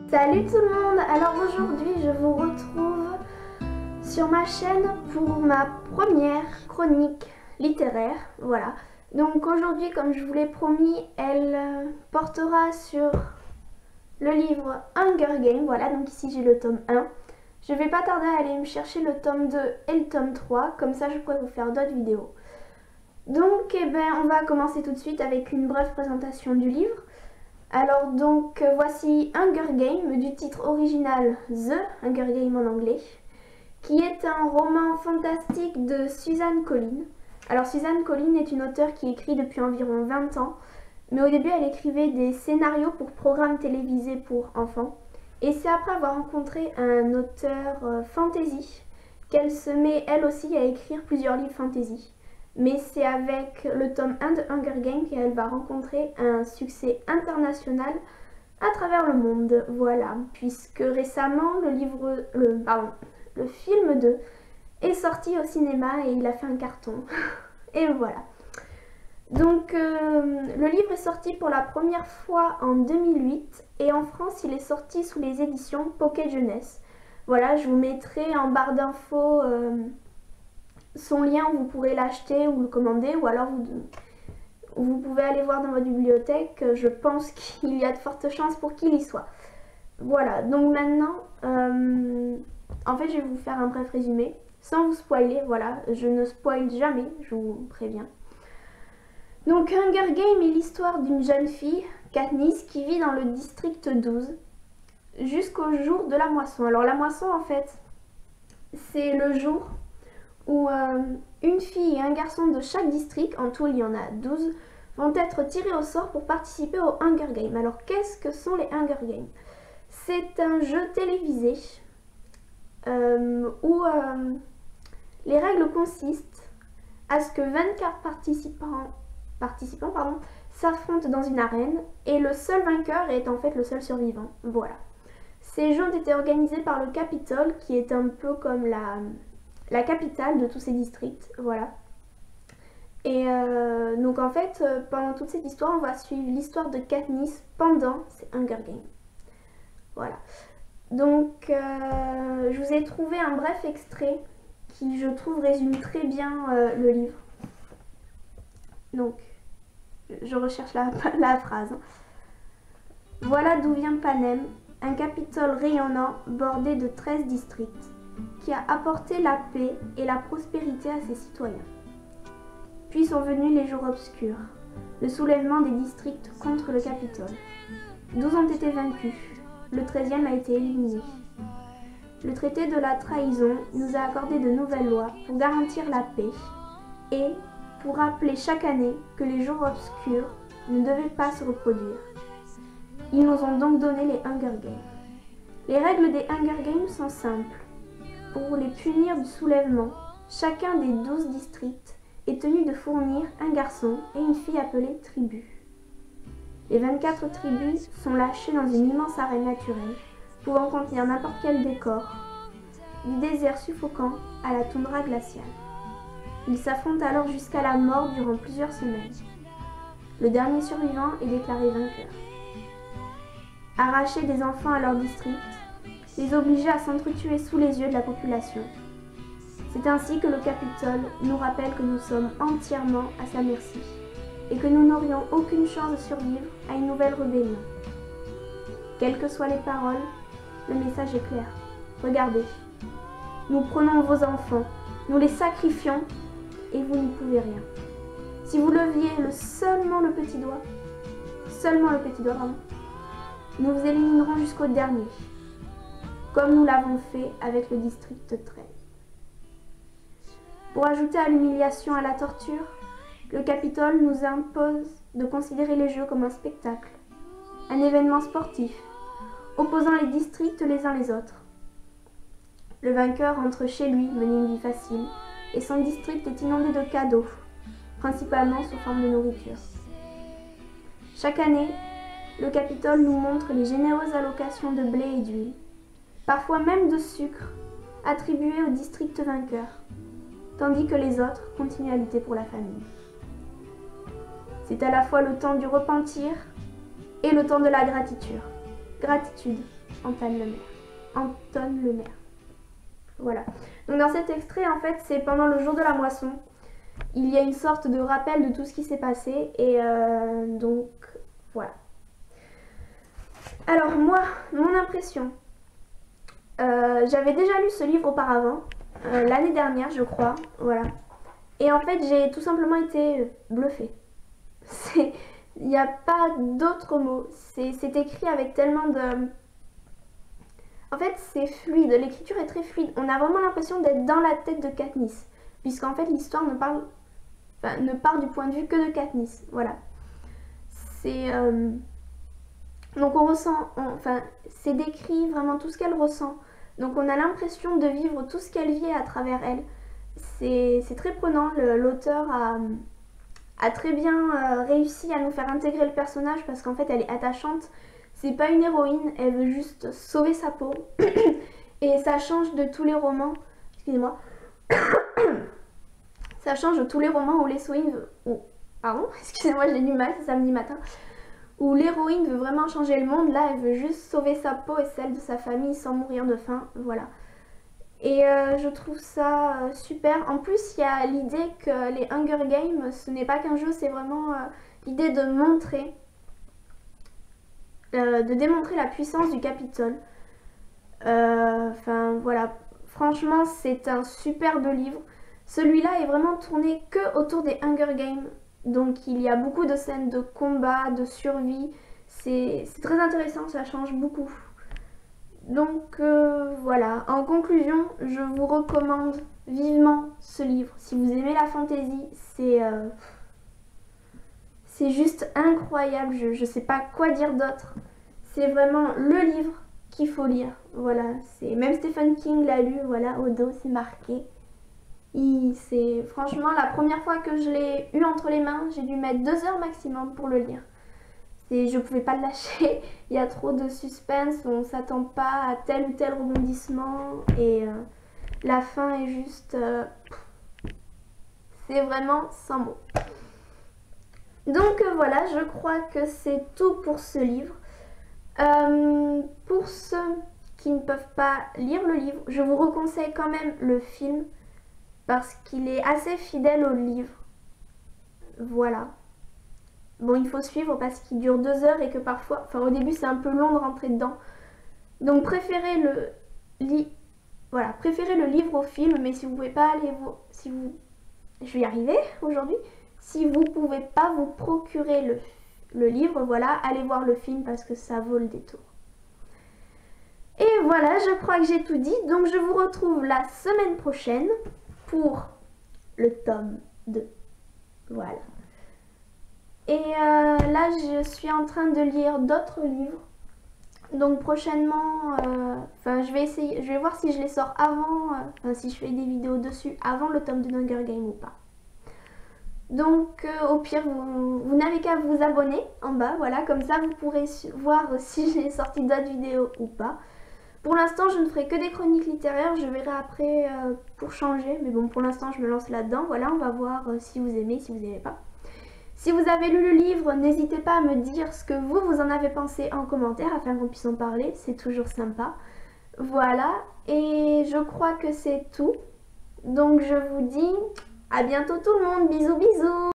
Salut tout le monde. Alors aujourd'hui je vous retrouve sur ma chaîne pour ma première chronique littéraire. Voilà. Donc aujourd'hui, comme je vous l'ai promis, elle portera sur le livre Hunger Games. Voilà, donc ici j'ai le tome 1. Je vais pas tarder à aller me chercher le tome 2 et le tome 3, comme ça je pourrai vous faire d'autres vidéos. Donc on va commencer tout de suite avec une brève présentation du livre. Alors donc voici Hunger Games, du titre original The Hunger Games en anglais, qui est un roman fantastique de Suzanne Collins. Alors Suzanne Collins est une auteure qui écrit depuis environ 20 ans, mais au début elle écrivait des scénarios pour programmes télévisés pour enfants. Et c'est après avoir rencontré un auteur fantasy qu'elle se met elle aussi à écrire plusieurs livres fantasy. Mais c'est avec le tome 1 de Hunger Games qu'elle va rencontrer un succès international à travers le monde. Voilà, puisque récemment le film 2 est sorti au cinéma et il a fait un carton. Et voilà. Donc le livre est sorti pour la première fois en 2008 et en France il est sorti sous les éditions Pocket Jeunesse. Voilà, je vous mettrai en barre d'infos son lien où vous pourrez l'acheter ou le commander, ou alors vous pouvez aller voir dans votre bibliothèque. Je pense qu'il y a de fortes chances pour qu'il y soit. Voilà, donc maintenant, en fait je vais vous faire un bref résumé, sans vous spoiler, voilà, je ne spoil jamais, je vous préviens. Donc Hunger Games est l'histoire d'une jeune fille, Katniss, qui vit dans le district 12, jusqu'au jour de la moisson. Alors la moisson en fait, c'est le jour où une fille et un garçon de chaque district, en tout il y en a 12, vont être tirés au sort pour participer aux Hunger Games. Alors qu'est-ce que sont les Hunger Games? C'est un jeu télévisé où les règles consistent à ce que 24 participants s'affrontent dans une arène et le seul vainqueur est en fait le seul survivant. Voilà. Ces jeux ont été organisés par le Capitole, qui est un peu comme la capitale de tous ces districts, voilà. Et donc en fait, pendant toute cette histoire, on va suivre l'histoire de Katniss pendant ces Hunger Games. Voilà. Donc je vous ai trouvé un bref extrait qui, je trouve, résume très bien le livre. Donc, je recherche la phrase. Voilà d'où vient Panem, un Capitole rayonnant bordé de 13 districts, qui a apporté la paix et la prospérité à ses citoyens. Puis sont venus les jours obscurs, le soulèvement des districts contre le Capitole. 12 ont été vaincus, le 13e a été éliminé. Le traité de la trahison nous a accordé de nouvelles lois pour garantir la paix et pour rappeler chaque année que les jours obscurs ne devaient pas se reproduire. Ils nous ont donc donné les Hunger Games. Les règles des Hunger Games sont simples. Pour les punir du soulèvement, chacun des 12 districts est tenu de fournir un garçon et une fille appelés tribus. Les 24 tribus sont lâchées dans une immense arène naturelle, pouvant contenir n'importe quel décor, du désert suffocant à la toundra glaciale. Ils s'affrontent alors jusqu'à la mort durant plusieurs semaines. Le dernier survivant est déclaré vainqueur. Arracher des enfants à leur district, les obliger à s'entretuer sous les yeux de la population. C'est ainsi que le Capitole nous rappelle que nous sommes entièrement à sa merci et que nous n'aurions aucune chance de survivre à une nouvelle rébellion. Quelles que soient les paroles, le message est clair. Regardez, nous prenons vos enfants, nous les sacrifions et vous n'y pouvez rien. Si vous leviez seulement le petit doigt, nous vous éliminerons jusqu'au dernier, comme nous l'avons fait avec le district 13. Pour ajouter à l'humiliation, à la torture, le Capitole nous impose de considérer les jeux comme un spectacle, un événement sportif, opposant les districts les uns les autres. Le vainqueur rentre chez lui, mener une vie facile, et son district est inondé de cadeaux, principalement sous forme de nourriture. Chaque année, le Capitole nous montre les généreuses allocations de blé et d'huile, parfois même de sucre, attribuées au district vainqueur, tandis que les autres continuent à lutter pour la famille. C'est à la fois le temps du repentir et le temps de la gratitude. Gratitude, Antoine Lemaire. Antoine Lemaire. Voilà. Donc dans cet extrait, en fait, c'est pendant le jour de la moisson. Il y a une sorte de rappel de tout ce qui s'est passé. Et donc, voilà. Alors moi, mon impression. J'avais déjà lu ce livre auparavant, l'année dernière, je crois. Voilà. Et en fait, j'ai tout simplement été bluffée. Il n'y a pas d'autres mots. C'est écrit avec tellement de... En fait, c'est fluide. L'écriture est très fluide. On a vraiment l'impression d'être dans la tête de Katniss. Puisqu'en fait, l'histoire ne part du point de vue que de Katniss. Voilà. C'est... Donc on ressent... Enfin, c'est décrit vraiment tout ce qu'elle ressent. Donc on a l'impression de vivre tout ce qu'elle vit à travers elle. C'est très prenant. L'auteur a très bien réussi à nous faire intégrer le personnage parce qu'en fait elle est attachante. C'est pas une héroïne, elle veut juste sauver sa peau. Et ça change de tous les romans. Excusez-moi. Ça change de tous les romans où l'héroïne... Pardon, excusez-moi, j'ai du mal, c'est samedi matin. Où l'héroïne veut vraiment changer le monde. Là, elle veut juste sauver sa peau et celle de sa famille sans mourir de faim. Voilà. Et je trouve ça super. En plus, il y a l'idée que les Hunger Games, ce n'est pas qu'un jeu, c'est vraiment l'idée de montrer, de démontrer la puissance du Capitole. Enfin, voilà. Franchement, c'est un superbe livre. Celui-là est vraiment tourné que autour des Hunger Games. Donc, il y a beaucoup de scènes de combat, de survie. C'est très intéressant, ça change beaucoup. Donc voilà, en conclusion, je vous recommande vivement ce livre. Si vous aimez la fantasy, c'est juste incroyable, je sais pas quoi dire d'autre. C'est vraiment le livre qu'il faut lire. Voilà, même Stephen King l'a lu, voilà, au dos, c'est marqué. C'est franchement la première fois que je l'ai eu entre les mains, j'ai dû mettre 2 heures maximum pour le lire. Je pouvais pas le lâcher, il y a trop de suspense, on s'attend pas à tel ou tel rebondissement et la fin est juste... c'est vraiment sans mots. Donc voilà, je crois que c'est tout pour ce livre. Pour ceux qui ne peuvent pas lire le livre, je vous reconseille quand même le film parce qu'il est assez fidèle au livre. Voilà. Bon, il faut suivre parce qu'il dure 2 heures et que parfois, enfin au début c'est un peu long de rentrer dedans. Donc préférez préférez le livre au film, mais si vous pouvez pas aller je vais y arriver aujourd'hui. Si vous pouvez pas vous procurer le livre, voilà, allez voir le film parce que ça vaut le détour. Et voilà, je crois que j'ai tout dit. Donc je vous retrouve la semaine prochaine pour le tome 2. Voilà. Et là, je suis en train de lire d'autres livres. Donc prochainement, je vais voir si je les sors avant, si je fais des vidéos dessus avant le tome de Hunger Games ou pas. Donc au pire, vous n'avez qu'à vous abonner en bas, voilà, comme ça vous pourrez voir si j'ai sorti d'autres vidéos ou pas. Pour l'instant, je ne ferai que des chroniques littéraires, je verrai après pour changer, mais bon, pour l'instant, je me lance là-dedans. Voilà, on va voir si vous aimez, si vous n'aimez pas. Si vous avez lu le livre, n'hésitez pas à me dire ce que vous en avez pensé en commentaire afin qu'on puisse en parler, c'est toujours sympa. Voilà, et je crois que c'est tout. Donc je vous dis à bientôt tout le monde, bisous bisous.